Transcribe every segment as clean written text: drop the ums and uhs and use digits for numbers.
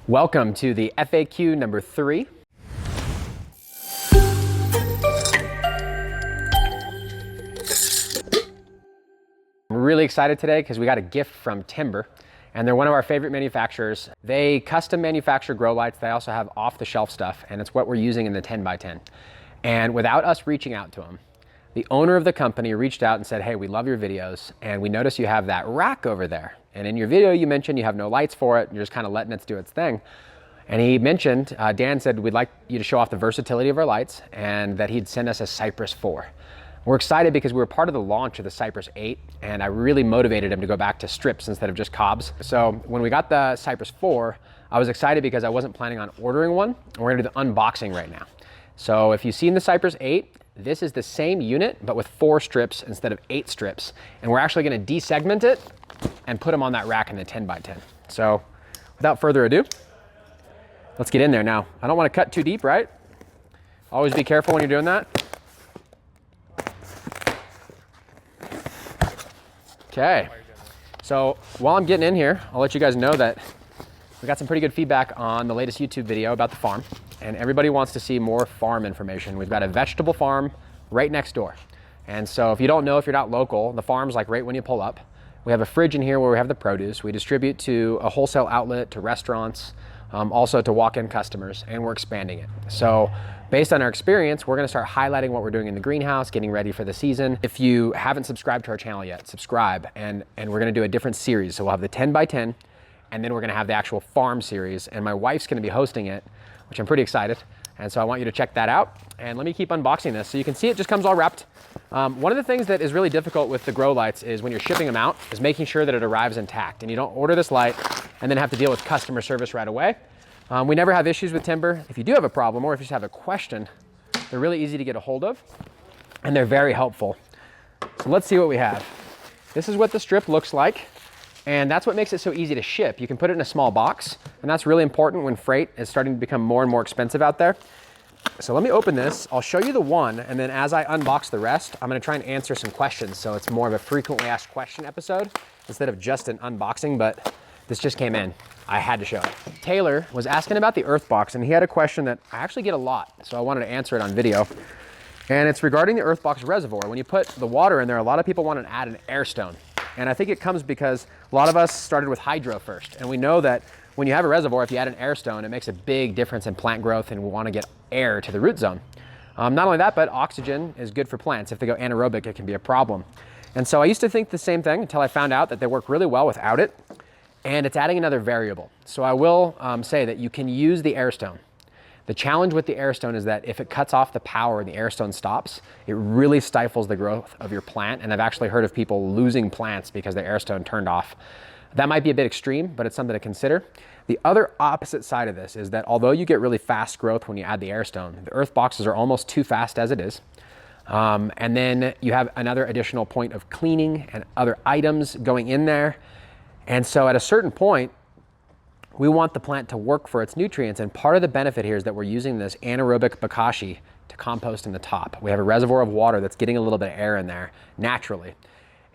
Welcome to the FAQ number 3. I'm really excited today because we got a gift from Timber, and they're one of our favorite manufacturers. They custom manufacture grow lights. They also have off-the-shelf stuff, and it's what we're using in the 10x10. And without us reaching out to them, the owner of the company reached out and said, hey, we love your videos, and we notice you have that rack over there. And in your video, you mentioned you have no lights for it, and you're just kind of letting it do its thing. And he mentioned, Dan said, we'd like you to show off the versatility of our lights, and that he'd send us a Cypress 4. We're excited because we were part of the launch of the Cypress 8, and I really motivated him to go back to strips instead of just cobs. So when we got the Cypress 4, I was excited because I wasn't planning on ordering one, and we're gonna do the unboxing right now. So if you've seen the Cypress 8, this is the same unit, but with 4 strips instead of 8 strips. And we're actually gonna desegment it and put them on that rack in the 10x10. So without further ado, let's get in there. Now, I don't wanna cut too deep, right? Always be careful when you're doing that. Okay, so while I'm getting in here, I'll let you guys know that we got some pretty good feedback on the latest YouTube video about the farm, and everybody wants to see more farm information. We've got a vegetable farm right next door. And so if you don't know, if you're not local, the farm's like right when you pull up. We have a fridge in here where we have the produce. We distribute to a wholesale outlet, to restaurants, also to walk-in customers, and we're expanding it. So based on our experience, we're gonna start highlighting what we're doing in the greenhouse, getting ready for the season. If you haven't subscribed to our channel yet, subscribe, and we're gonna do a different series. So we'll have the 10x10, and then we're gonna have the actual farm series, and my wife's gonna be hosting it, which I'm pretty excited. And so I want you to check that out. And let me keep unboxing this. So you can see it just comes all wrapped. One of the things that is really difficult with the grow lights is when you're shipping them out, is making sure that it arrives intact, and you don't order this light and then have to deal with customer service right away. We never have issues with Timber. If you do have a problem, or if you just have a question, they're really easy to get a hold of, and they're very helpful. So let's see what we have. This is what the strip looks like, and that's what makes it so easy to ship. You can put it in a small box, and that's really important when freight is starting to become more and more expensive out there. So let me open this. I'll show you the one, and then as I unbox the rest, I'm gonna try and answer some questions, so it's more of a frequently asked question episode instead of just an unboxing, but this just came in. I had to show it. Taylor was asking about the earth box, and he had a question that I actually get a lot, so I wanted to answer it on video. And it's regarding the earth box reservoir. When you put the water in there, a lot of people want to add an air stone. And I think it comes because a lot of us started with hydro first. And we know that when you have a reservoir, if you add an air stone, it makes a big difference in plant growth, and we want to get air to the root zone. Not only that, but oxygen is good for plants. If they go anaerobic, it can be a problem. And so I used to think the same thing until I found out that they work really well without it. And it's adding another variable. So I will say that you can use the air stone. The challenge with the air stone is that if it cuts off the power and the air stone stops, it really stifles the growth of your plant. And I've actually heard of people losing plants because their air stone turned off. That might be a bit extreme, but it's something to consider. The other opposite side of this is that although you get really fast growth when you add the air stone, the earth boxes are almost too fast as it is. And then you have another additional point of cleaning and other items going in there. And so at a certain point, we want the plant to work for its nutrients. And part of the benefit here is that we're using this anaerobic bokashi to compost in the top. We have a reservoir of water that's getting a little bit of air in there naturally.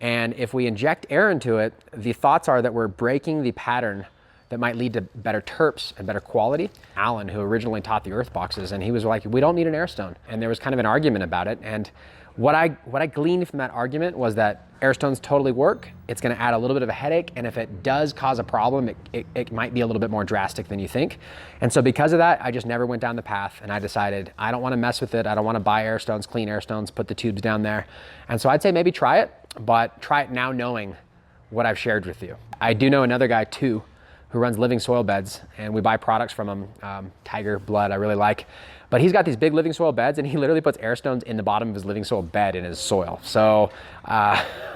And if we inject air into it, the thoughts are that we're breaking the pattern that might lead to better terps and better quality. Alan, who originally taught the earth boxes, and he was like, we don't need an air stone. And there was kind of an argument about it. And what I gleaned from that argument was that air stones totally work. It's gonna add a little bit of a headache, and if it does cause a problem, it might be a little bit more drastic than you think. And so because of that, I just never went down the path, and I decided I don't wanna mess with it. I don't wanna buy air stones, clean air stones, put the tubes down there. And so I'd say maybe try it, but try it now knowing what I've shared with you. I do know another guy too, who runs living soil beds, and we buy products from him, Tiger Blood, I really like. But he's got these big living soil beds, and he literally puts air stones in the bottom of his living soil bed in his soil. So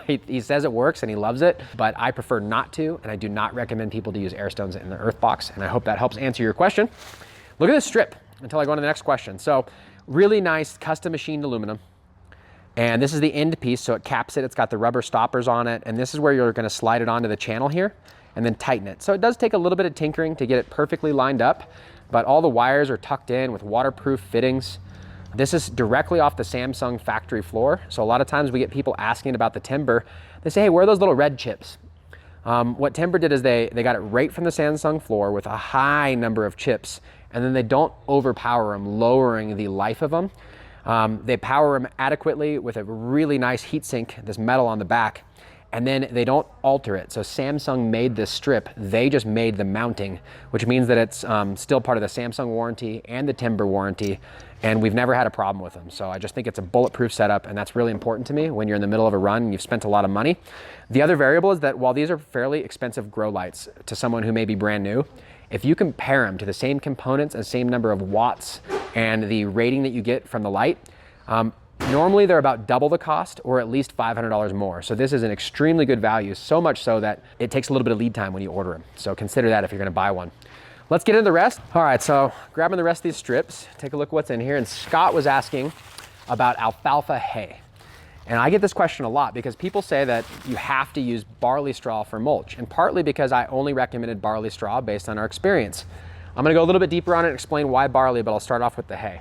he says it works and he loves it, but I prefer not to, and I do not recommend people to use air stones in the earth box, and I hope that helps answer your question. Look at this strip until I go on to the next question. So really nice custom machined aluminum. And this is the end piece, so it caps it. It's got the rubber stoppers on it, and this is where you're gonna slide it onto the channel here and then tighten it. So it does take a little bit of tinkering to get it perfectly lined up, but all the wires are tucked in with waterproof fittings. This is directly off the Samsung factory floor. So a lot of times we get people asking about the Timber. They say, hey, where are those little red chips? What Timber did is they got it right from the Samsung floor with a high number of chips, and then they don't overpower them, lowering the life of them. They power them adequately with a really nice heat sink, this metal on the back, and then they don't alter it. So Samsung made this strip, they just made the mounting, which means that it's still part of the Samsung warranty and the Timber warranty, and we've never had a problem with them. So I just think it's a bulletproof setup, and that's really important to me when you're in the middle of a run and you've spent a lot of money. The other variable is that while these are fairly expensive grow lights to someone who may be brand new, if you compare them to the same components and same number of watts and the rating that you get from the light, normally they're about double the cost or at least $500 more. So this is an extremely good value, so much so that it takes a little bit of lead time when you order them. So consider that if you're gonna buy one. Let's get into the rest. All right, so grabbing the rest of these strips, take a look what's in here. And Scott was asking about alfalfa hay. And I get this question a lot because people say that you have to use barley straw for mulch, and partly because I only recommended barley straw based on our experience. I'm gonna go a little bit deeper on it and explain why barley, but I'll start off with the hay.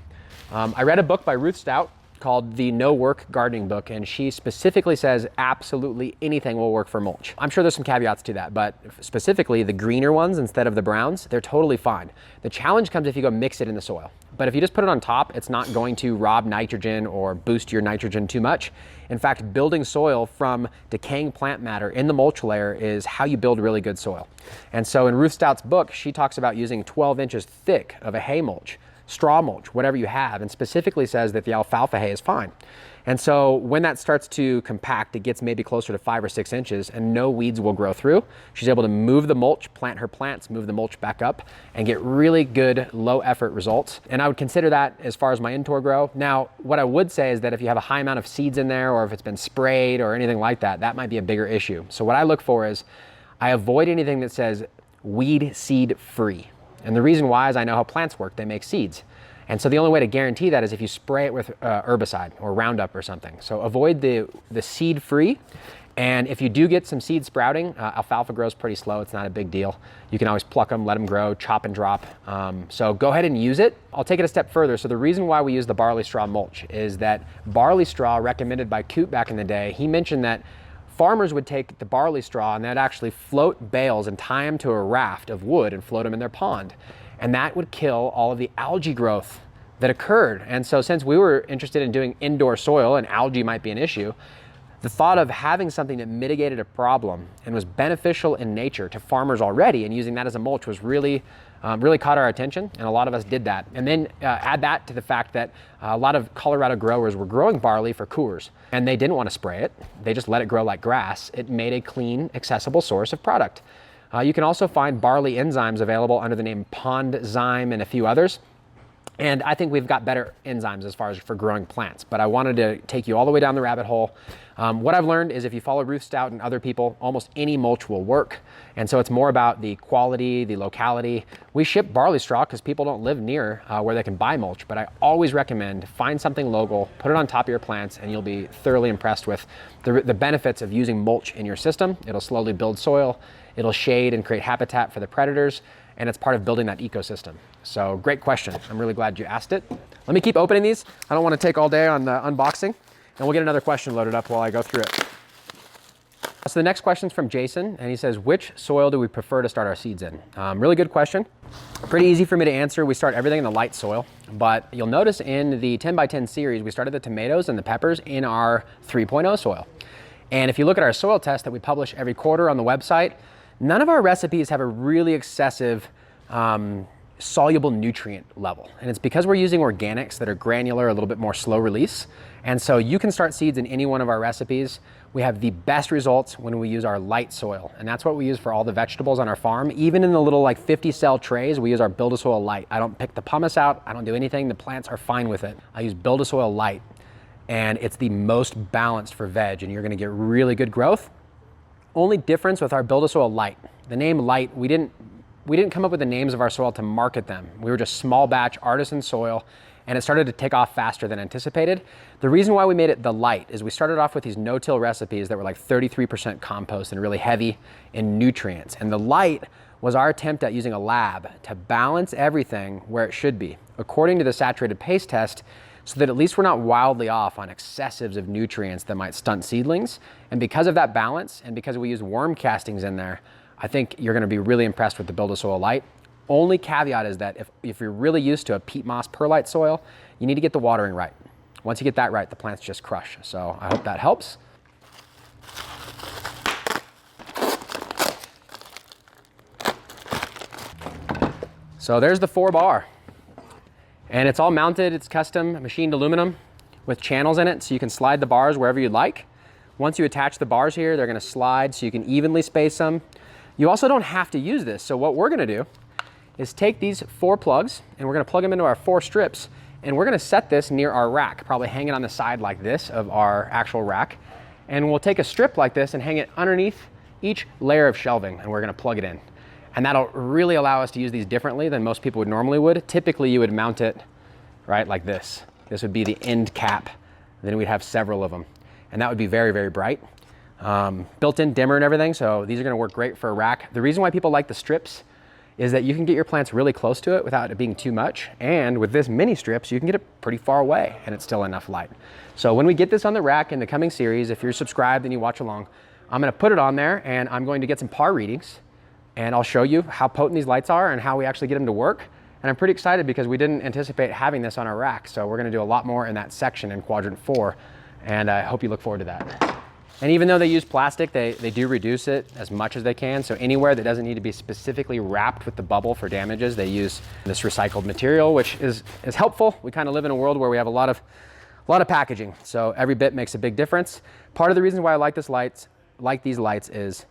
I read a book by Ruth Stout called The No Work Gardening Book, and she specifically says absolutely anything will work for mulch. I'm sure there's some caveats to that, but specifically the greener ones instead of the browns, they're totally fine. The challenge comes if you go mix it in the soil. But if you just put it on top, it's not going to rob nitrogen or boost your nitrogen too much. In fact, building soil from decaying plant matter in the mulch layer is how you build really good soil. And so in Ruth Stout's book, she talks about using 12 inches thick of a hay mulch, straw mulch, whatever you have, and specifically says that the alfalfa hay is fine. And so when that starts to compact, it gets maybe closer to 5 or 6 inches and no weeds will grow through. She's able to move the mulch, plant her plants, move the mulch back up, and get really good low effort results. And I would consider that as far as my indoor grow. Now, what I would say is that if you have a high amount of seeds in there or if it's been sprayed or anything like that, that might be a bigger issue. So what I look for is I avoid anything that says weed seed free. And the reason why is I know how plants work, they make seeds. And so the only way to guarantee that is if you spray it with herbicide or Roundup or something. So avoid the seed free. And if you do get some seed sprouting, alfalfa grows pretty slow, it's not a big deal. You can always pluck them, let them grow, chop and drop. So go ahead and use it. I'll take it a step further. So the reason why we use the barley straw mulch is that barley straw recommended by Coop back in the day, he mentioned that farmers would take the barley straw and they'd actually float bales and tie them to a raft of wood and float them in their pond. And that would kill all of the algae growth that occurred. And so since we were interested in doing indoor soil and algae might be an issue, the thought of having something that mitigated a problem and was beneficial in nature to farmers already and using that as a mulch was really caught our attention, and a lot of us did that. And then add that to the fact that a lot of Colorado growers were growing barley for Coors, and they didn't want to spray it. They just let it grow like grass. It made a clean, accessible source of product. You can also find barley enzymes available under the name Pondzyme and a few others. And I think we've got better enzymes as far as for growing plants, but I wanted to take you all the way down the rabbit hole. What I've learned is if you follow Ruth Stout and other people, almost any mulch will work. And so it's more about the quality, the locality. We ship barley straw because people don't live near where they can buy mulch, but I always recommend find something local, put it on top of your plants, and you'll be thoroughly impressed with the benefits of using mulch in your system. It'll slowly build soil, it'll shade and create habitat for the predators, and it's part of building that ecosystem. So great question. I'm really glad you asked it. Let me keep opening these. I don't want to take all day on the unboxing, and we'll get another question loaded up while I go through it. So the next question is from Jason, and he says, which soil do we prefer to start our seeds in? Really good question. Pretty easy for me to answer. We start everything in the light soil, but you'll notice in the 10 by 10 series, we started the tomatoes and the peppers in our 3.0 soil. And if you look at our soil test that we publish every quarter on the website, none of our recipes have a really excessive soluble nutrient level. And it's because we're using organics that are granular, a little bit more slow release. And so you can start seeds in any one of our recipes. We have the best results when we use our light soil. And that's what we use for all the vegetables on our farm. Even in the little like 50 cell trays, we use our BuildASoil Light. I don't pick the pumice out. I don't do anything. The plants are fine with it. I use BuildASoil Light, and it's the most balanced for veg, and you're gonna get really good growth. Only difference with our BuildASoil Light, the name Light, we didn't come up with the names of our soil to market them. We were just small batch artisan soil, and it started to take off faster than anticipated. The reason why we made it the Light is we started off with these no-till recipes that were like 33% compost and really heavy in nutrients. And the Light was our attempt at using a lab to balance everything where it should be. According to the saturated paste test, so that at least we're not wildly off on excessives of nutrients that might stunt seedlings. And because of that balance, and because we use worm castings in there, I think you're gonna be really impressed with the BuildASoil light. Only caveat is that if you're really used to a peat moss perlite soil, you need to get the watering right. Once you get that right, the plants just crush. So I hope that helps. So there's the 4-bar. And it's all mounted, it's custom machined aluminum with channels in it, so you can slide the bars wherever you'd like. Once you attach the bars here, they're gonna slide so you can evenly space them. You also don't have to use this. So what we're gonna do is take these 4 plugs and we're gonna plug them into our 4 strips, and we're gonna set this near our rack, probably hang it on the side like this of our actual rack. And we'll take a strip like this and hang it underneath each layer of shelving, and we're gonna plug it in. And that'll really allow us to use these differently than most people normally would. Typically you would mount it right like this. This would be the end cap. Then we'd have several of them. And that would be very, very bright. Built-in dimmer and everything, so these are gonna work great for a rack. The reason why people like the strips is that you can get your plants really close to it without it being too much. And with this mini strips, you can get it pretty far away and it's still enough light. So when we get this on the rack in the coming series, if you're subscribed and you watch along, I'm gonna put it on there and I'm going to get some PAR readings, and I'll show you how potent these lights are and how we actually get them to work. And I'm pretty excited because we didn't anticipate having this on our rack. So we're gonna do a lot more in that section in quadrant 4. And I hope you look forward to that. And even though they use plastic, they do reduce it as much as they can. So anywhere that doesn't need to be specifically wrapped with the bubble for damages, they use this recycled material, which is helpful. We kind of live in a world where we have a lot of packaging. So every bit makes a big difference. Part of the reason why I like these lights is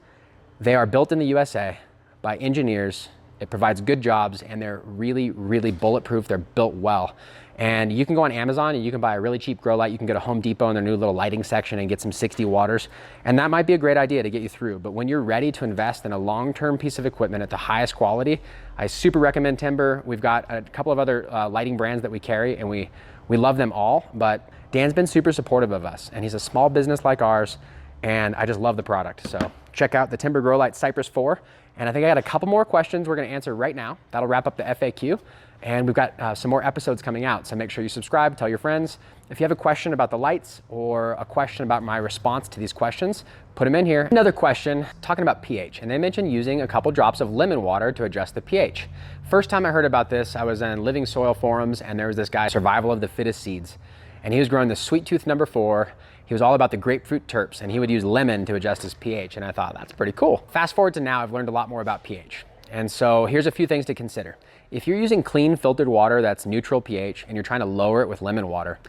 they are built in the USA by engineers. It provides good jobs, and they're really, really bulletproof. They're built well. And you can go on Amazon and you can buy a really cheap grow light. You can go to Home Depot in their new little lighting section and get some 60 waters. And that might be a great idea to get you through. But when you're ready to invest in a long-term piece of equipment at the highest quality, I super recommend Timber. We've got a couple of other lighting brands that we carry, and we love them all. But Dan's been super supportive of us, and he's a small business like ours, and I just love the product. So check out the Timber Grow Light Cypress 4. And I think I got a couple more questions we're gonna answer right now. That'll wrap up the FAQ. And we've got some more episodes coming out, so make sure you subscribe, tell your friends. If you have a question about the lights or a question about my response to these questions, put them in here. Another question, talking about pH, and they mentioned using a couple drops of lemon water to adjust the pH. First time I heard about this, I was in Living Soil forums, and there was this guy, Survival of the Fittest Seeds, and he was growing the Sweet Tooth number 4. He was all about the grapefruit terps, and he would use lemon to adjust his pH, and I thought, that's pretty cool. Fast forward to now, I've learned a lot more about pH. And so here's a few things to consider. If you're using clean filtered water that's neutral pH and you're trying to lower it with lemon water,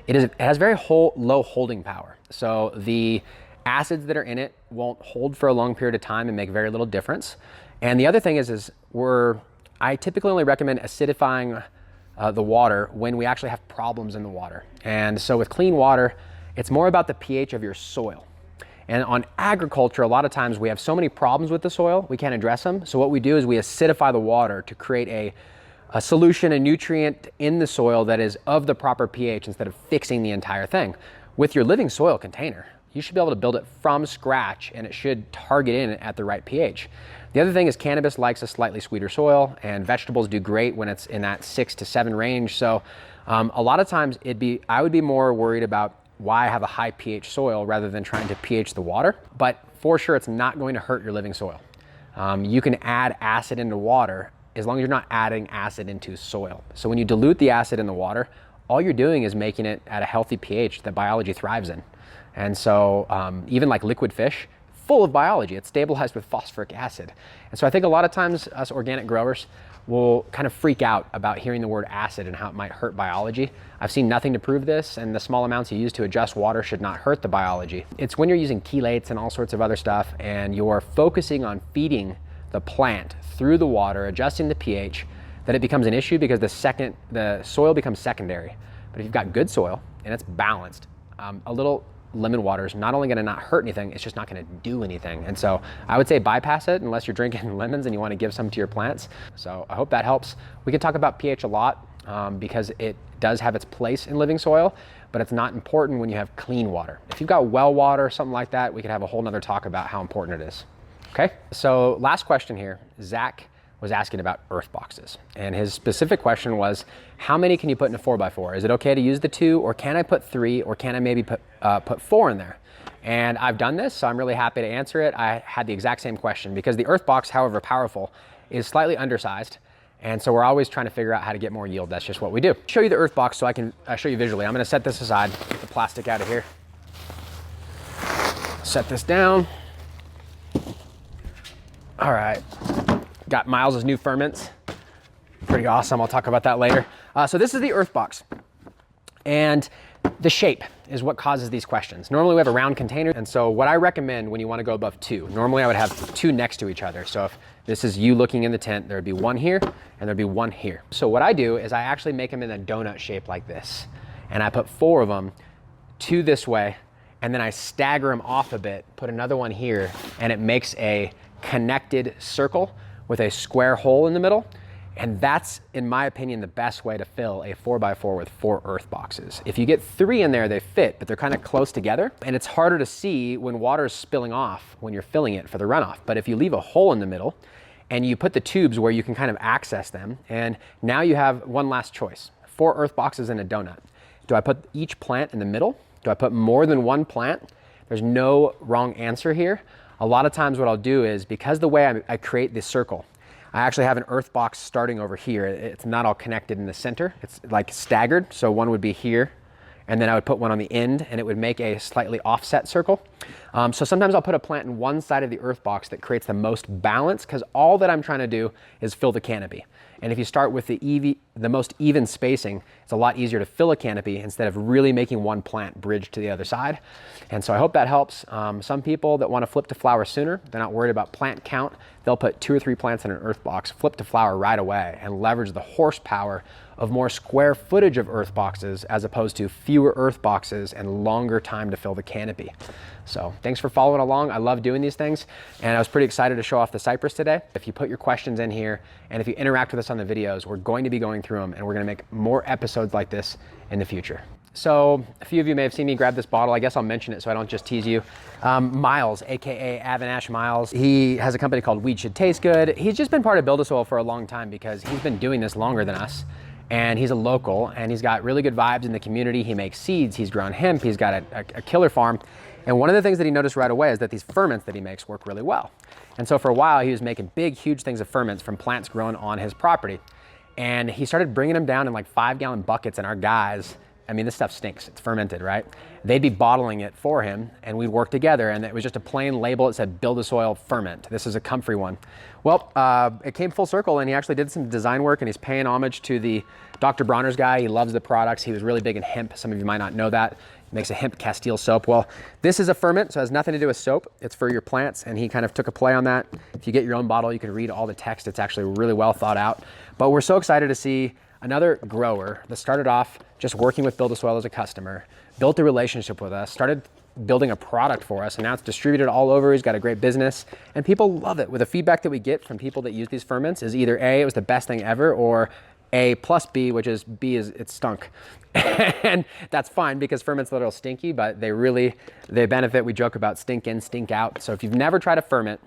it has very low holding power. So the acids that are in it won't hold for a long period of time and make very little difference. And the other thing is I typically only recommend acidifying the water when we actually have problems in the water. And so with clean water, it's more about the pH of your soil. And on agriculture, a lot of times we have so many problems with the soil, we can't address them. So what we do is we acidify the water to create a solution, a nutrient in the soil that is of the proper pH instead of fixing the entire thing. With your living soil container, you should be able to build it from scratch, and it should target in at the right pH. The other thing is cannabis likes a slightly sweeter soil, and vegetables do great when it's in that 6 to 7 range. So a lot of times I would be more worried about why have a high pH soil rather than trying to pH the water. But for sure, it's not going to hurt your living soil. You can add acid into water as long as you're not adding acid into soil. So when you dilute the acid in the water, all you're doing is making it at a healthy pH that biology thrives in. And so even like liquid fish, full of biology, it's stabilized with phosphoric acid. And so I think a lot of times us organic growers will kind of freak out about hearing the word acid and how it might hurt biology. I've seen nothing to prove this, and the small amounts you use to adjust water should not hurt the biology. It's when you're using chelates and all sorts of other stuff, and you're focusing on feeding the plant through the water, adjusting the pH, that it becomes an issue because the soil becomes secondary. But if you've got good soil and it's balanced, a little lemon water is not only going to not hurt anything, it's just not going to do anything. And so I would say bypass it unless you're drinking lemons and you want to give some to your plants. So I hope that helps. We can talk about pH a lot because it does have its place in living soil, but it's not important when you have clean water. If you've got well water, something like that, we could have a whole nother talk about how important it is. Okay, so last question here. Zach was asking about earth boxes. And his specific question was, how many can you put in a 4x4? Is it okay to use the 2, or can I put 3, or can I maybe put 4 in there? And I've done this, so I'm really happy to answer it. I had the exact same question because the earth box, however powerful, is slightly undersized. And so we're always trying to figure out how to get more yield. That's just what we do. Show you the earth box so I can show you visually. I'm gonna set this aside, get the plastic out of here. Set this down. All right, got Miles's new ferments. Pretty awesome, I'll talk about that later. So this is the earth box. And the shape is what causes these questions. Normally we have a round container, and so what I recommend when you want to go above 2, normally I would have 2 next to each other. So if this is you looking in the tent, there would be 1 here and there'd be 1 here. So what I do is I actually make them in a donut shape like this, and I put 4 of them, 2 this way, and then I stagger them off a bit, put another one here, and it makes a connected circle with a square hole in the middle. And that's, in my opinion, the best way to fill a 4x4 with 4 earth boxes. If you get 3 in there, they fit, but they're kind of close together, and it's harder to see when water is spilling off when you're filling it for the runoff. But if you leave a hole in the middle and you put the tubes where you can kind of access them, and now you have one last choice: 4 earth boxes in a donut. Do I put each plant in the middle? Do I put more than 1 plant? There's no wrong answer here. A lot of times what I'll do is, because the way I create this circle, I actually have an earth box starting over here. It's not all connected in the center. It's like staggered. So one would be here, and then I would put one on the end, and it would make a slightly offset circle. So sometimes I'll put a plant in one side of the earth box that creates the most balance, because all that I'm trying to do is fill the canopy. And if you start with the most even spacing, it's a lot easier to fill a canopy instead of really making one plant bridge to the other side. And so I hope that helps. Some people that want to flip to flower sooner, they're not worried about plant count. They'll put 2 or 3 plants in an earth box, flip to flower right away, and leverage the horsepower of more square footage of earth boxes as opposed to fewer earth boxes and longer time to fill the canopy. So thanks for following along. I love doing these things, and I was pretty excited to show off the Cypress today. If you put your questions in here and if you interact with us on the videos, we're going to be going through them, and we're going to make more episodes like this in the future. So a few of you may have seen me grab this bottle. I guess I'll mention it so I don't just tease you. Miles, AKA Avanash Miles, he has a company called Weed Should Taste Good. He's just been part of BuildASoil for a long time because he's been doing this longer than us. And he's a local, and he's got really good vibes in the community. He makes seeds, he's grown hemp, he's got a killer farm. And one of the things that he noticed right away is that these ferments that he makes work really well. And so for a while, he was making big, huge things of ferments from plants grown on his property. And he started bringing them down in like 5-gallon buckets, and our guys, I mean, this stuff stinks, it's fermented, right? They'd be bottling it for him, and we'd work together, and it was just a plain label that said BuildASoil ferment. This is a comfrey one. Well, it came full circle, and he actually did some design work, and he's paying homage to the Dr. Bronner's guy. He loves the products. He was really big in hemp. Some of you might not know that. He makes a hemp Castile soap. Well, this is a ferment, so it has nothing to do with soap. It's for your plants, and he kind of took a play on that. If you get your own bottle, you can read all the text. It's actually really well thought out. But we're so excited to see another grower that started off just working with BuildASoil as a customer, built a relationship with us, started building a product for us, and now it's distributed all over. He's got a great business, and people love it. With the feedback that we get from people that use these ferments is either A, it was the best thing ever, or A plus B, which is B is it stunk. And that's fine because ferment's a little stinky, but they benefit. We joke about stink in, stink out. So if you've never tried a ferment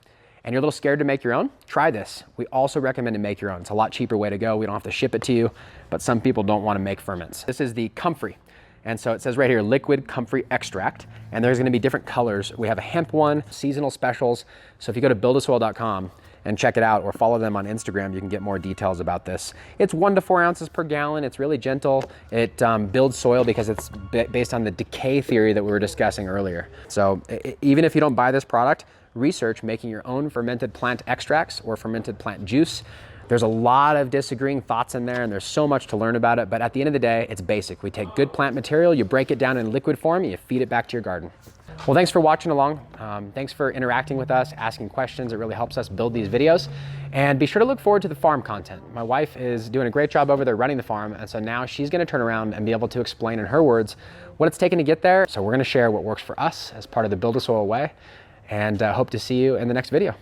and you're a little scared to make your own, try this. We also recommend to make your own. It's a lot cheaper way to go. We don't have to ship it to you, but some people don't want to make ferments. This is the comfrey. And so it says right here, liquid comfrey extract, and there's gonna be different colors. We have a hemp one, seasonal specials. So if you go to buildasoil.com and check it out, or follow them on Instagram, you can get more details about this. It's 1 to 4 ounces per gallon. It's really gentle. It builds soil because it's based on the decay theory that we were discussing earlier. So even if you don't buy this product, research making your own fermented plant extracts or fermented plant juice. There's a lot of disagreeing thoughts in there, and there's so much to learn about it, but at the end of the day, it's basic. We take good plant material, you break it down in liquid form, you feed it back to your garden. Well, thanks for watching along. Thanks for interacting with us, asking questions. It really helps us build these videos. And be sure to look forward to the farm content. My wife is doing a great job over there running the farm, and so now she's gonna turn around and be able to explain in her words what it's taken to get there. So we're gonna share what works for us as part of the BuildASoil way, and hope to see you in the next video.